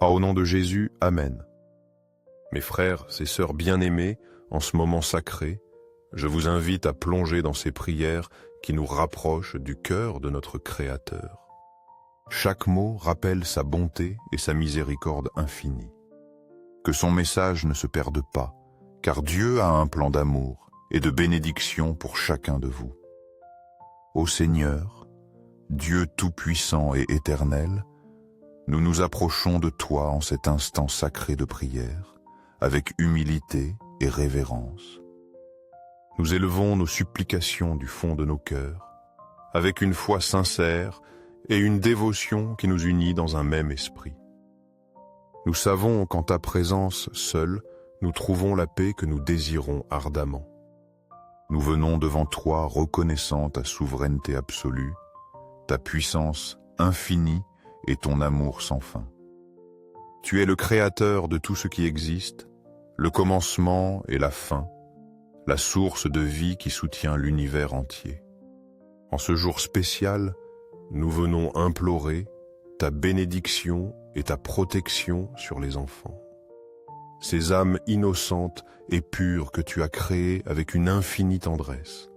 Au nom de Jésus, Amen. Mes frères et sœurs bien-aimés, en ce moment sacré, je vous invite à plonger dans ces prières qui nous rapprochent du cœur de notre Créateur. Chaque mot rappelle sa bonté et sa miséricorde infinie. Que son message ne se perde pas, car Dieu a un plan d'amour et de bénédiction pour chacun de vous. Ô Seigneur, Dieu tout-puissant et éternel, nous nous approchons de toi en cet instant sacré de prière, avec humilité et révérence. Nous élevons nos supplications du fond de nos cœurs, avec une foi sincère et une dévotion qui nous unit dans un même esprit. Nous savons qu'en ta présence seule, nous trouvons la paix que nous désirons ardemment. Nous venons devant toi reconnaissant ta souveraineté absolue, ta puissance infinie et ton amour sans fin. Tu es le créateur de tout ce qui existe, le commencement et la fin, la source de vie qui soutient l'univers entier. En ce jour spécial, nous venons implorer ta bénédiction et ta protection sur les enfants. Ces âmes innocentes et pures que tu as créées avec une infinie tendresse.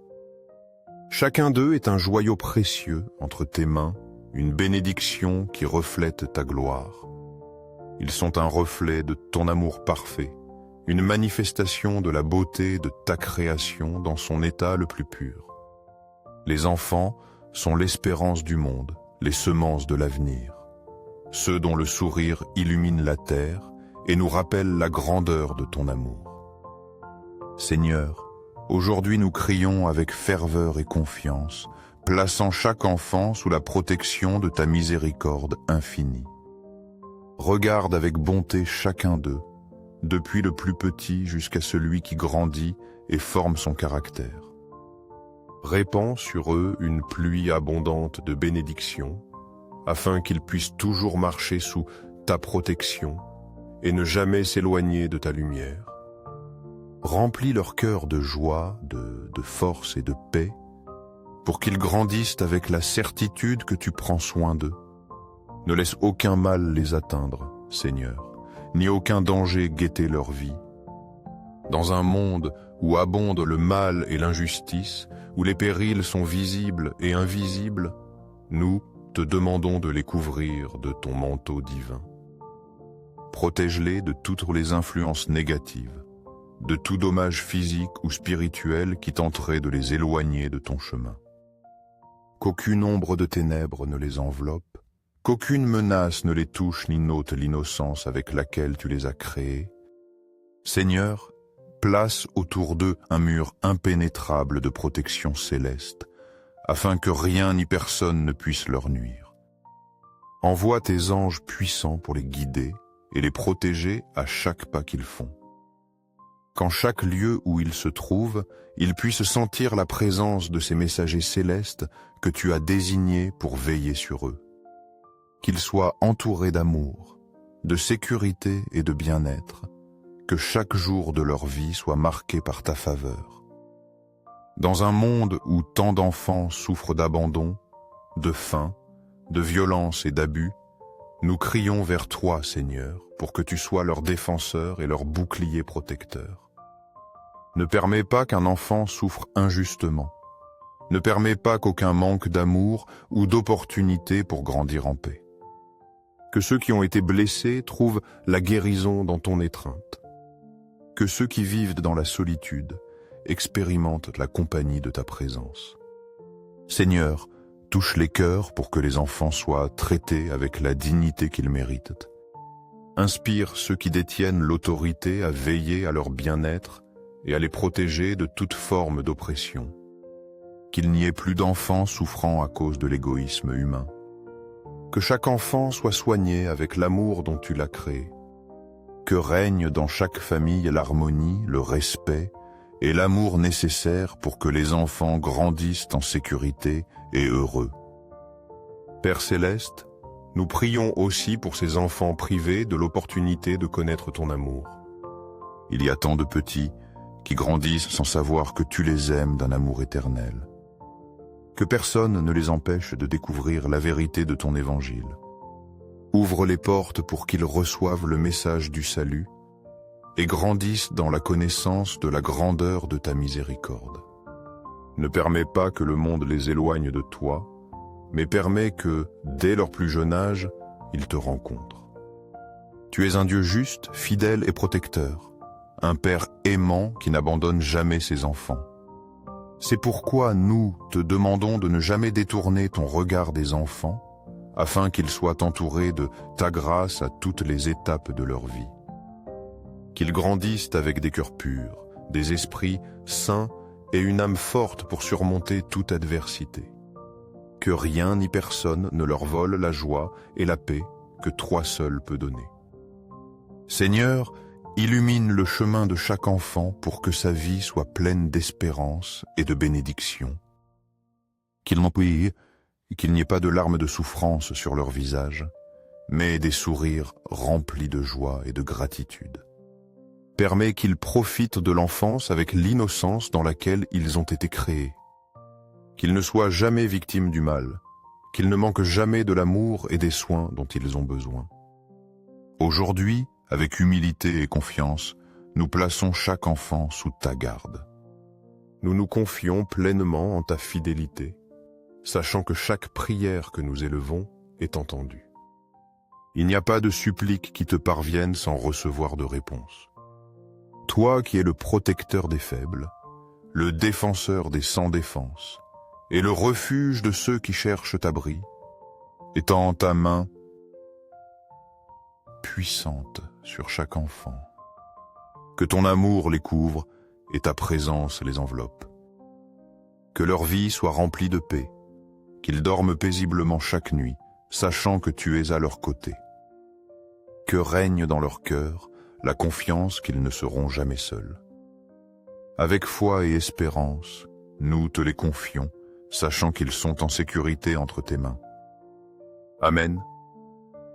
Chacun d'eux est un joyau précieux entre tes mains, une bénédiction qui reflète ta gloire. Ils sont un reflet de ton amour parfait, une manifestation de la beauté de ta création dans son état le plus pur. Les enfants sont l'espérance du monde, les semences de l'avenir, ceux dont le sourire illumine la terre et nous rappelle la grandeur de ton amour. Seigneur, aujourd'hui nous crions avec ferveur et confiance, plaçant chaque enfant sous la protection de ta miséricorde infinie. Regarde avec bonté chacun d'eux, depuis le plus petit jusqu'à celui qui grandit et forme son caractère. Répands sur eux une pluie abondante de bénédictions, afin qu'ils puissent toujours marcher sous ta protection et ne jamais s'éloigner de ta lumière. Remplis leur cœur de joie, de force et de paix, pour qu'ils grandissent avec la certitude que tu prends soin d'eux. Ne laisse aucun mal les atteindre, Seigneur, ni aucun danger guetter leur vie. Dans un monde où abondent le mal et l'injustice, où les périls sont visibles et invisibles, nous te demandons de les couvrir de ton manteau divin. Protège-les de toutes les influences négatives, de tout dommage physique ou spirituel qui tenterait de les éloigner de ton chemin. Qu'aucune ombre de ténèbres ne les enveloppe, qu'aucune menace ne les touche ni n'ôte l'innocence avec laquelle tu les as créés. Seigneur, place autour d'eux un mur impénétrable de protection céleste, afin que rien ni personne ne puisse leur nuire. Envoie tes anges puissants pour les guider et les protéger à chaque pas qu'ils font. Qu'en chaque lieu où ils se trouvent, ils puissent sentir la présence de ces messagers célestes que tu as désignés pour veiller sur eux. Qu'ils soient entourés d'amour, de sécurité et de bien-être, que chaque jour de leur vie soit marqué par ta faveur. Dans un monde où tant d'enfants souffrent d'abandon, de faim, de violence et d'abus, nous crions vers toi, Seigneur, pour que tu sois leur défenseur et leur bouclier protecteur. Ne permets pas qu'un enfant souffre injustement. Ne permets pas qu'aucun manque d'amour ou d'opportunité pour grandir en paix. Que ceux qui ont été blessés trouvent la guérison dans ton étreinte. Que ceux qui vivent dans la solitude expérimentent la compagnie de ta présence. Seigneur, touche les cœurs pour que les enfants soient traités avec la dignité qu'ils méritent. Inspire ceux qui détiennent l'autorité à veiller à leur bien-être et à les protéger de toute forme d'oppression. Qu'il n'y ait plus d'enfants souffrant à cause de l'égoïsme humain. Que chaque enfant soit soigné avec l'amour dont tu l'as créé. Que règne dans chaque famille l'harmonie, le respect et l'amour nécessaires pour que les enfants grandissent en sécurité et heureux. Père Céleste, nous prions aussi pour ces enfants privés de l'opportunité de connaître ton amour. Il y a tant de petits qui grandissent sans savoir que tu les aimes d'un amour éternel. Que personne ne les empêche de découvrir la vérité de ton évangile. Ouvre les portes pour qu'ils reçoivent le message du salut et grandissent dans la connaissance de la grandeur de ta miséricorde. Ne permets pas que le monde les éloigne de toi, mais permets que, dès leur plus jeune âge, ils te rencontrent. Tu es un Dieu juste, fidèle et protecteur, un Père aimant qui n'abandonne jamais ses enfants. C'est pourquoi nous te demandons de ne jamais détourner ton regard des enfants, afin qu'ils soient entourés de ta grâce à toutes les étapes de leur vie. Qu'ils grandissent avec des cœurs purs, des esprits sains et une âme forte pour surmonter toute adversité. Que rien ni personne ne leur vole la joie et la paix que toi seul peux donner. Seigneur, illumine le chemin de chaque enfant pour que sa vie soit pleine d'espérance et de bénédiction. Qu'il n'y ait pas de larmes de souffrance sur leur visage, mais des sourires remplis de joie et de gratitude. Permets qu'ils profitent de l'enfance avec l'innocence dans laquelle ils ont été créés. Qu'ils ne soient jamais victimes du mal, qu'ils ne manquent jamais de l'amour et des soins dont ils ont besoin. Aujourd'hui, avec humilité et confiance, nous plaçons chaque enfant sous ta garde. Nous nous confions pleinement en ta fidélité, sachant que chaque prière que nous élevons est entendue. Il n'y a pas de supplique qui te parvienne sans recevoir de réponse. Toi qui es le protecteur des faibles, le défenseur des sans défense, et le refuge de ceux qui cherchent abri, étends ta main puissante sur chaque enfant. Que ton amour les couvre et ta présence les enveloppe. Que leur vie soit remplie de paix, qu'ils dorment paisiblement chaque nuit, sachant que tu es à leur côté. Que règne dans leur cœur la confiance qu'ils ne seront jamais seuls. Avec foi et espérance, nous te les confions, sachant qu'ils sont en sécurité entre tes mains. Amen.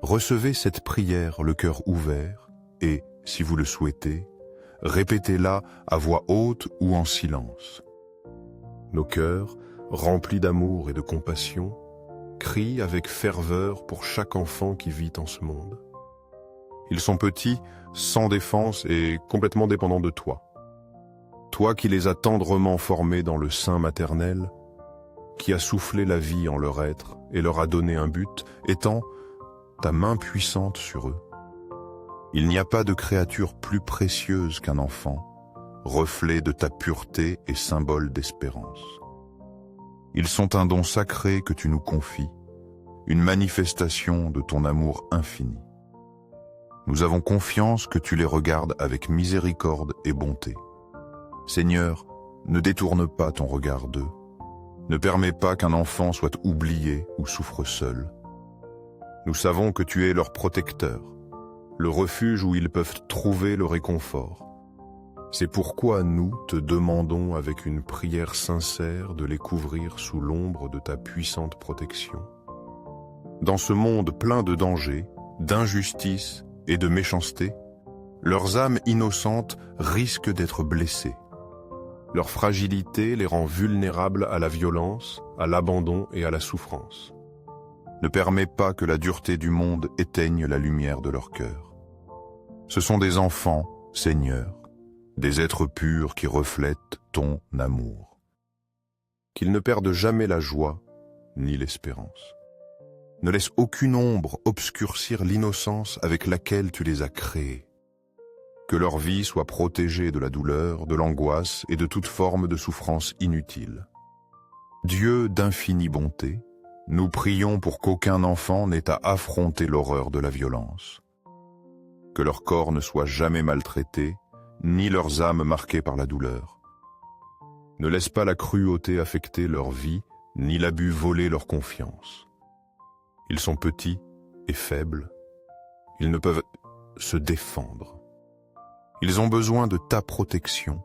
Recevez cette prière le cœur ouvert et, si vous le souhaitez, répétez-la à voix haute ou en silence. Nos cœurs, remplis d'amour et de compassion, crient avec ferveur pour chaque enfant qui vit en ce monde. Ils sont petits, sans défense et complètement dépendants de toi. Toi qui les as tendrement formés dans le sein maternel, qui as soufflé la vie en leur être et leur a donné un but, étends ta main puissante sur eux. Il n'y a pas de créature plus précieuse qu'un enfant, reflet de ta pureté et symbole d'espérance. Ils sont un don sacré que tu nous confies, une manifestation de ton amour infini. Nous avons confiance que tu les regardes avec miséricorde et bonté. Seigneur, ne détourne pas ton regard d'eux. Ne permets pas qu'un enfant soit oublié ou souffre seul. Nous savons que tu es leur protecteur, le refuge où ils peuvent trouver le réconfort. C'est pourquoi nous te demandons avec une prière sincère de les couvrir sous l'ombre de ta puissante protection. Dans ce monde plein de dangers, d'injustice et de méchanceté, leurs âmes innocentes risquent d'être blessées. Leur fragilité les rend vulnérables à la violence, à l'abandon et à la souffrance. Ne permets pas que la dureté du monde éteigne la lumière de leur cœur. Ce sont des enfants, Seigneur, des êtres purs qui reflètent ton amour. Qu'ils ne perdent jamais la joie ni l'espérance. Ne laisse aucune ombre obscurcir l'innocence avec laquelle tu les as créés. Que leur vie soit protégée de la douleur, de l'angoisse et de toute forme de souffrance inutile. Dieu d'infinie bonté, nous prions pour qu'aucun enfant n'ait à affronter l'horreur de la violence. Que leur corps ne soit jamais maltraité, ni leurs âmes marquées par la douleur. Ne laisse pas la cruauté affecter leur vie, ni l'abus voler leur confiance. Ils sont petits et faibles. Ils ne peuvent se défendre. Ils ont besoin de ta protection,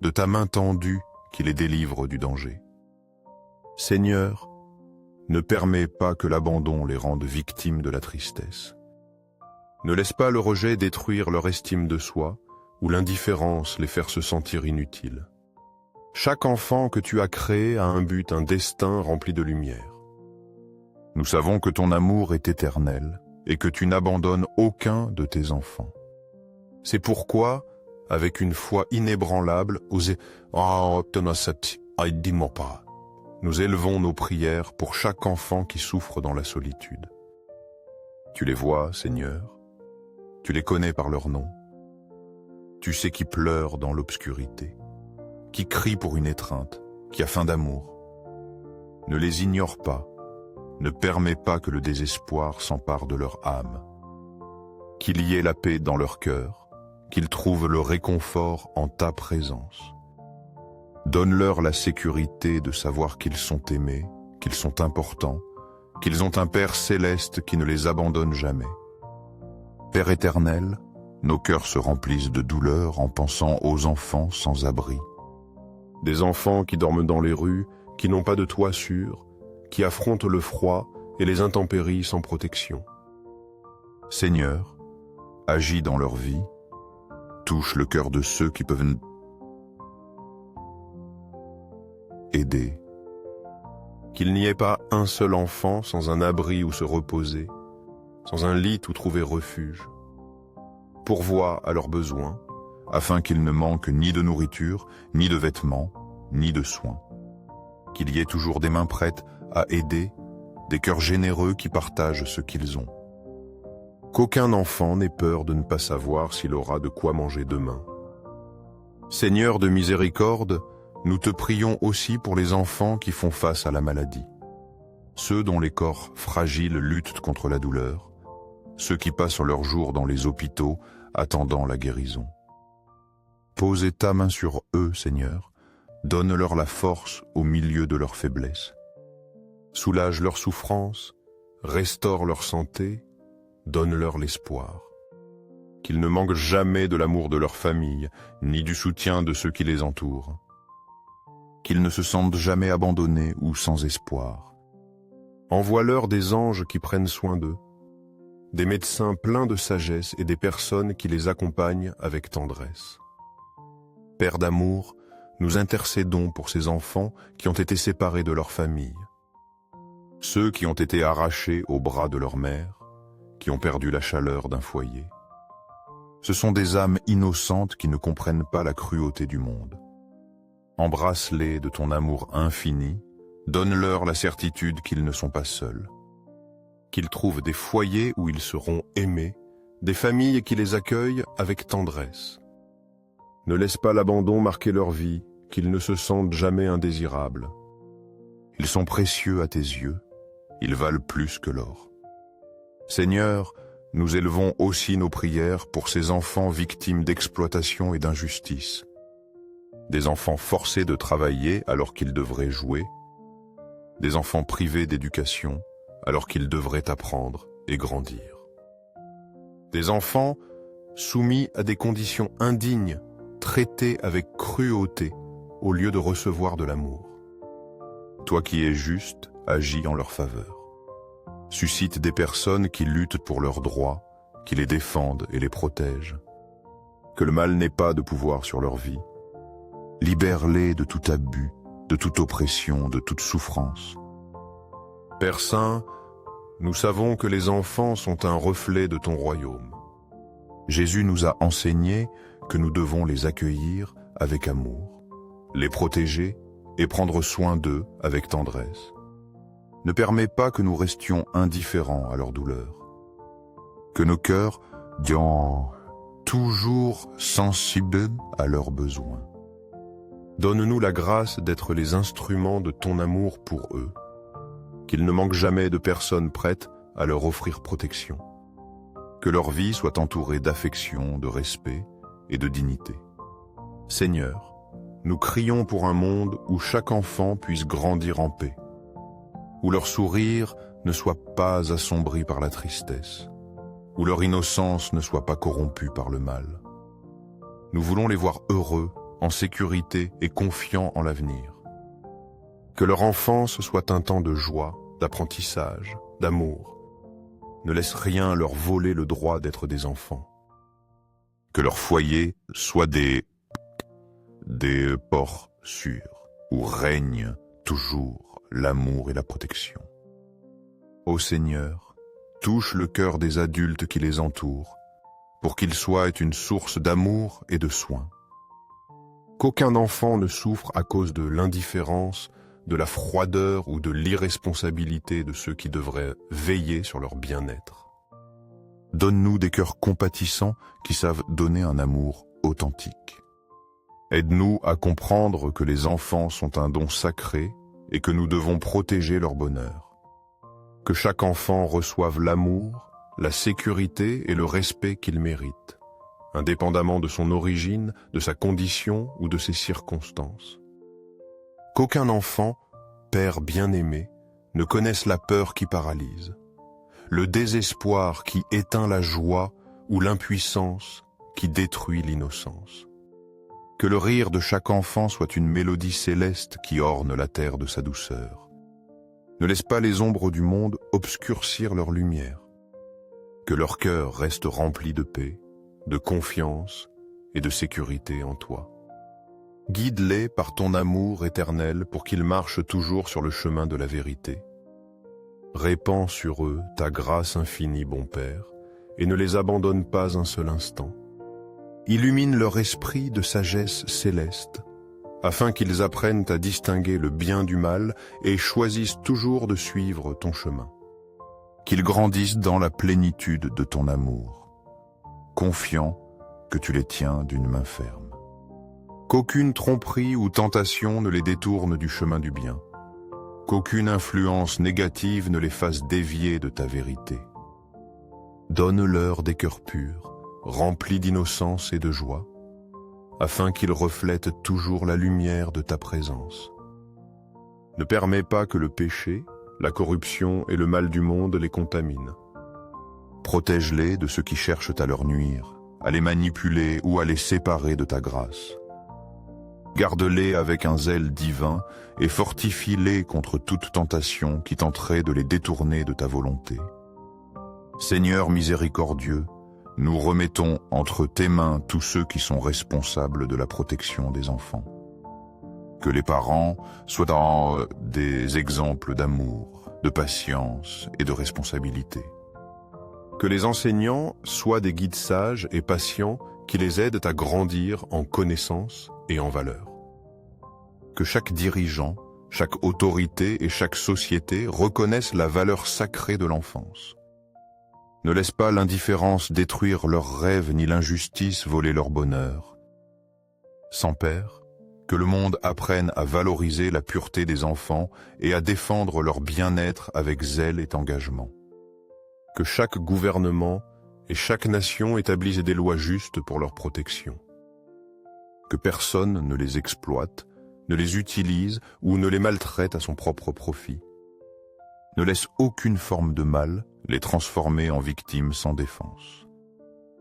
de ta main tendue qui les délivre du danger. Seigneur, ne permets pas que l'abandon les rende victimes de la tristesse. Ne laisse pas le rejet détruire leur estime de soi ou l'indifférence les faire se sentir inutiles. Chaque enfant que tu as créé a un but, un destin rempli de lumière. Nous savons que ton amour est éternel et que tu n'abandonnes aucun de tes enfants. C'est pourquoi, avec une foi inébranlable, nous élevons nos prières pour chaque enfant qui souffre dans la solitude. Tu les vois, Seigneur, tu les connais par leur nom. Tu sais qui pleure dans l'obscurité, qui crie pour une étreinte, qui a faim d'amour. Ne les ignore pas, ne permets pas que le désespoir s'empare de leur âme. Qu'il y ait la paix dans leur cœur, qu'ils trouvent le réconfort en ta présence. Donne-leur la sécurité de savoir qu'ils sont aimés, qu'ils sont importants, qu'ils ont un Père céleste qui ne les abandonne jamais. Père éternel, nos cœurs se remplissent de douleur en pensant aux enfants sans abri. Des enfants qui dorment dans les rues, qui n'ont pas de toit sûr, qui affrontent le froid et les intempéries sans protection. Seigneur, agis dans leur vie, touche le cœur de ceux qui peuvent aider. Qu'il n'y ait pas un seul enfant sans un abri où se reposer, sans un lit où trouver refuge. Pourvois à leurs besoins, afin qu'ils ne manquent ni de nourriture, ni de vêtements, ni de soins. Qu'il y ait toujours des mains prêtes à aider, des cœurs généreux qui partagent ce qu'ils ont. Qu'aucun enfant n'ait peur de ne pas savoir s'il aura de quoi manger demain. Seigneur de miséricorde, nous te prions aussi pour les enfants qui font face à la maladie. Ceux dont les corps fragiles luttent contre la douleur, ceux qui passent leurs jours dans les hôpitaux attendant la guérison. Pose ta main sur eux, Seigneur, donne-leur la force au milieu de leur faiblesse. Soulage leur souffrance, restaure leur santé, donne-leur l'espoir. Qu'ils ne manquent jamais de l'amour de leur famille, ni du soutien de ceux qui les entourent. Qu'ils ne se sentent jamais abandonnés ou sans espoir. Envoie-leur des anges qui prennent soin d'eux, des médecins pleins de sagesse et des personnes qui les accompagnent avec tendresse. Père d'amour, nous intercédons pour ces enfants qui ont été séparés de leur famille, ceux qui ont été arrachés aux bras de leur mère, qui ont perdu la chaleur d'un foyer. Ce sont des âmes innocentes qui ne comprennent pas la cruauté du monde. Embrasse-les de ton amour infini, donne-leur la certitude qu'ils ne sont pas seuls. Qu'ils trouvent des foyers où ils seront aimés, des familles qui les accueillent avec tendresse. Ne laisse pas l'abandon marquer leur vie, qu'ils ne se sentent jamais indésirables. Ils sont précieux à tes yeux, ils valent plus que l'or. Seigneur, nous élevons aussi nos prières pour ces enfants victimes d'exploitation et d'injustice. Des enfants forcés de travailler alors qu'ils devraient jouer, des enfants privés d'éducation alors qu'ils devraient apprendre et grandir. Des enfants soumis à des conditions indignes, traités avec cruauté au lieu de recevoir de l'amour. Toi qui es juste, agis en leur faveur. Suscite des personnes qui luttent pour leurs droits, qui les défendent et les protègent. Que le mal n'ait pas de pouvoir sur leur vie. Libère-les de tout abus, de toute oppression, de toute souffrance. Père Saint, nous savons que les enfants sont un reflet de ton royaume. Jésus nous a enseigné que nous devons les accueillir avec amour, les protéger et prendre soin d'eux avec tendresse. Ne permets pas que nous restions indifférents à leur douleur. Que nos cœurs soient toujours sensibles à leurs besoins. Donne-nous la grâce d'être les instruments de ton amour pour eux, qu'ils ne manquent jamais de personnes prêtes à leur offrir protection. Que leur vie soit entourée d'affection, de respect et de dignité. Seigneur, nous crions pour un monde où chaque enfant puisse grandir en paix, où leur sourire ne soit pas assombri par la tristesse, où leur innocence ne soit pas corrompue par le mal. Nous voulons les voir heureux, en sécurité et confiants en l'avenir. Que leur enfance soit un temps de joie, d'apprentissage, d'amour. Ne laisse rien leur voler le droit d'être des enfants. Que leur foyer soit des ports sûrs, où règne toujours l'amour et la protection. Ô Seigneur, touche le cœur des adultes qui les entourent, pour qu'ils soient une source d'amour et de soins. Qu'aucun enfant ne souffre à cause de l'indifférence, de la froideur ou de l'irresponsabilité de ceux qui devraient veiller sur leur bien-être. Donne-nous des cœurs compatissants qui savent donner un amour authentique. Aide-nous à comprendre que les enfants sont un don sacré et que nous devons protéger leur bonheur. Que chaque enfant reçoive l'amour, la sécurité et le respect qu'il mérite, indépendamment de son origine, de sa condition ou de ses circonstances. Qu'aucun enfant, père bien-aimé, ne connaisse la peur qui paralyse, le désespoir qui éteint la joie ou l'impuissance qui détruit l'innocence. Que le rire de chaque enfant soit une mélodie céleste qui orne la terre de sa douceur. Ne laisse pas les ombres du monde obscurcir leur lumière. Que leur cœur reste rempli de paix, de confiance et de sécurité en toi. Guide-les par ton amour éternel pour qu'ils marchent toujours sur le chemin de la vérité. Répands sur eux ta grâce infinie, bon Père, et ne les abandonne pas un seul instant. Illumine leur esprit de sagesse céleste, afin qu'ils apprennent à distinguer le bien du mal et choisissent toujours de suivre ton chemin. Qu'ils grandissent dans la plénitude de ton amour, confiants que tu les tiens d'une main ferme. Qu'aucune tromperie ou tentation ne les détourne du chemin du bien, qu'aucune influence négative ne les fasse dévier de ta vérité. Donne-leur des cœurs purs, remplis d'innocence et de joie, afin qu'ils reflètent toujours la lumière de ta présence. Ne permets pas que le péché, la corruption et le mal du monde les contaminent. Protège-les de ceux qui cherchent à leur nuire, à les manipuler ou à les séparer de ta grâce. Garde-les avec un zèle divin et fortifie-les contre toute tentation qui tenterait de les détourner de ta volonté. Seigneur miséricordieux, nous remettons entre tes mains tous ceux qui sont responsables de la protection des enfants. Que les parents soient des exemples d'amour, de patience et de responsabilité. Que les enseignants soient des guides sages et patients qui les aident à grandir en connaissance et en valeur. Que chaque dirigeant, chaque autorité et chaque société reconnaissent la valeur sacrée de l'enfance. Ne laisse pas l'indifférence détruire leurs rêves ni l'injustice voler leur bonheur. Sans père, que le monde apprenne à valoriser la pureté des enfants et à défendre leur bien-être avec zèle et engagement. Que chaque gouvernement et chaque nation établisse des lois justes pour leur protection. Que personne ne les exploite, ne les utilise ou ne les maltraite à son propre profit. Ne laisse aucune forme de mal les transformer en victimes sans défense.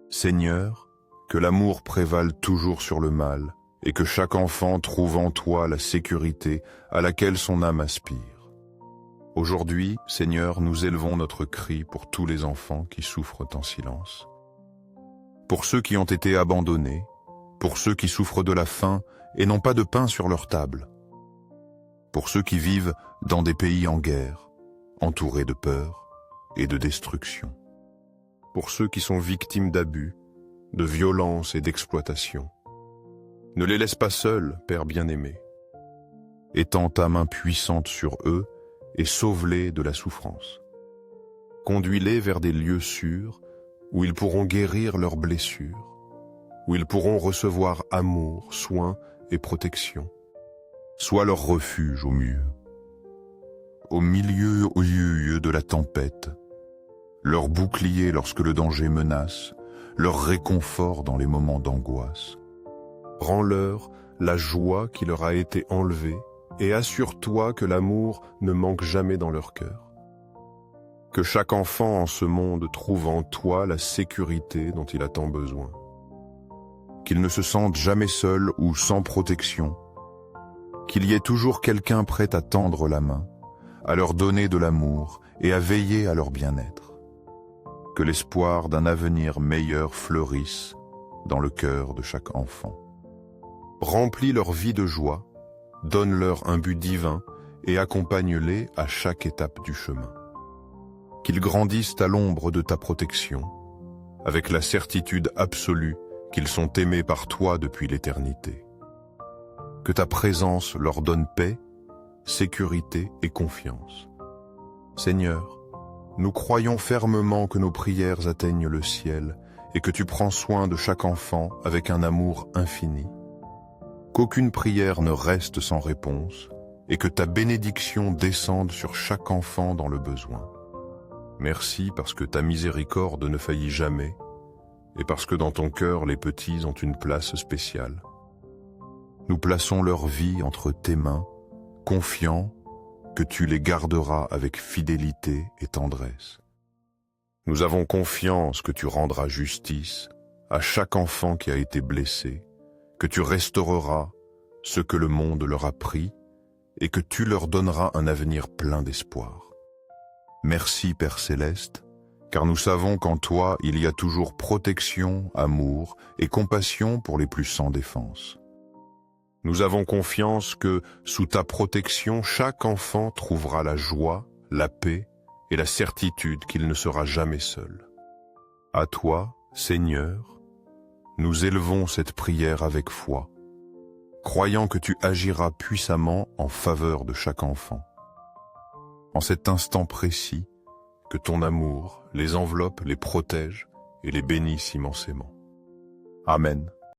Seigneur, que l'amour prévale toujours sur le mal et que chaque enfant trouve en toi la sécurité à laquelle son âme aspire. Aujourd'hui, Seigneur, nous élevons notre cri pour tous les enfants qui souffrent en silence. Pour ceux qui ont été abandonnés, pour ceux qui souffrent de la faim et n'ont pas de pain sur leur table. Pour ceux qui vivent dans des pays en guerre, entourés de peur et de destruction. Pour ceux qui sont victimes d'abus, de violence et d'exploitation. Ne les laisse pas seuls, Père bien-aimé. Étends ta main puissante sur eux et sauve-les de la souffrance. Conduis-les vers des lieux sûrs où ils pourront guérir leurs blessures, où ils pourront recevoir amour, soins et protection. Sois leur refuge au mieux. Au milieu de la tempête, leur bouclier lorsque le danger menace, leur réconfort dans les moments d'angoisse. Rends-leur la joie qui leur a été enlevée et assure-toi que l'amour ne manque jamais dans leur cœur. Que chaque enfant en ce monde trouve en toi la sécurité dont il a tant besoin. Qu'il ne se sente jamais seul ou sans protection. Qu'il y ait toujours quelqu'un prêt à tendre la main, à leur donner de l'amour et à veiller à leur bien-être. Que l'espoir d'un avenir meilleur fleurisse dans le cœur de chaque enfant. Remplis leur vie de joie, donne-leur un but divin et accompagne-les à chaque étape du chemin. qu'ils grandissent à l'ombre de ta protection, avec la certitude absolue qu'ils sont aimés par toi depuis l'éternité. Que ta présence leur donne paix, sécurité et confiance. Seigneur, nous croyons fermement que nos prières atteignent le ciel et que tu prends soin de chaque enfant avec un amour infini. Qu'aucune prière ne reste sans réponse et que ta bénédiction descende sur chaque enfant dans le besoin. Merci parce que ta miséricorde ne faillit jamais et parce que dans ton cœur les petits ont une place spéciale. Nous plaçons leur vie entre tes mains, confiants que tu les garderas avec fidélité et tendresse. Nous avons confiance que tu rendras justice à chaque enfant qui a été blessé, que tu restaureras ce que le monde leur a pris et que tu leur donneras un avenir plein d'espoir. Merci Père Céleste, car nous savons qu'en toi il y a toujours protection, amour et compassion pour les plus sans défense. Nous avons confiance que, sous ta protection, chaque enfant trouvera la joie, la paix et la certitude qu'il ne sera jamais seul. À toi, Seigneur, nous élevons cette prière avec foi, croyant que tu agiras puissamment en faveur de chaque enfant. En cet instant précis, que ton amour les enveloppe, les protège et les bénisse immensément. Amen.